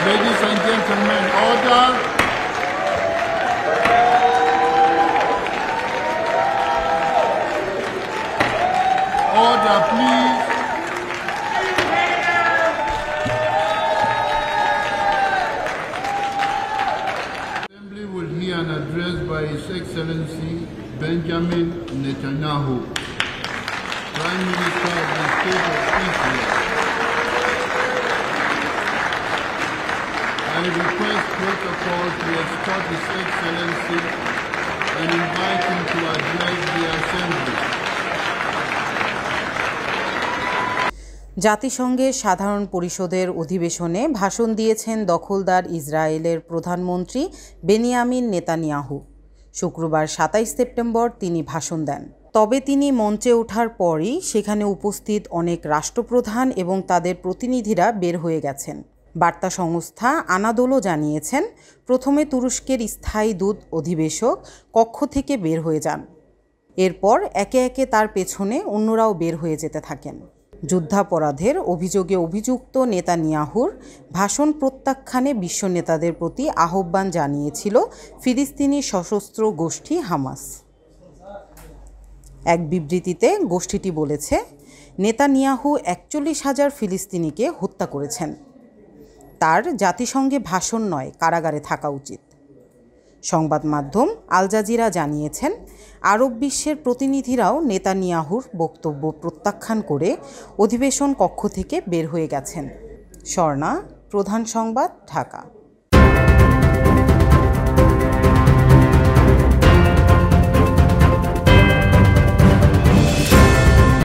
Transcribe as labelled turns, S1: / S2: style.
S1: Ladies and gentlemen, order. Order, please. Assembly will hear an address by His Excellency Benjamin Netanyahu, Prime Minister of the State of Israel. I request protocol to escort His Excellency and invite him to address the Assembly.
S2: জাতিসংঘের সাধারণ পরিষদের অধিবেশনে ভাষণ দিয়েছেন দখলদার ইসরায়েলের প্রধানমন্ত্রী Benjamin Netanyahu. শুক্রবার ২৭ সেপ্টেম্বর তিনি ভাষণ দেন। তবে তিনি মঞ্চে ওঠার পরই সেখানে উপস্থিত অনেক রাষ্ট্রপ্রধান এবং তাদের প্রতিনিধিরা বের হয়ে গেছেন। বার্তা সংস্থা আনাদোলো জানিয়েছেন, প্রথমে তুরস্কের স্থায়ী দূত অধিবেশক কক্ষ থেকে বের হয়ে যান। এরপর একে একে তার পেছনে অন্যরাও বের হয়ে যেতে থাকেন। যুদ্ধাপরাধের অভিযোগে অভিযুক্ত নেতানিয়াহুর ভাষণ প্রত্যাখ্যানে বিশ্ব নেতাদের প্রতি আহ্বান জানিয়েছিল ফিলিস্তিনি সশস্ত্র গোষ্ঠী হামাস। এক বিবৃতিতে গোষ্ঠীটি বলেছে, নেতানিয়াহু ৪১,০০০ ফিলিস্তিনিকে হত্যা করেছেন। তার জাতিসংঘে ভাষণ নয়, কারাগারে থাকা উচিত। সংবাদ মাধ্যম আল জাজিরা জানিয়েছেন, আরব বিশ্বের প্রতিনিধিরাও নেতানিয়াহুর বক্তব্য প্রত্যাখ্যান করে অধিবেশন কক্ষ থেকে বের হয়ে গেছেন। স্বর্ণা, প্রধান সংবাদ, ঢাকা।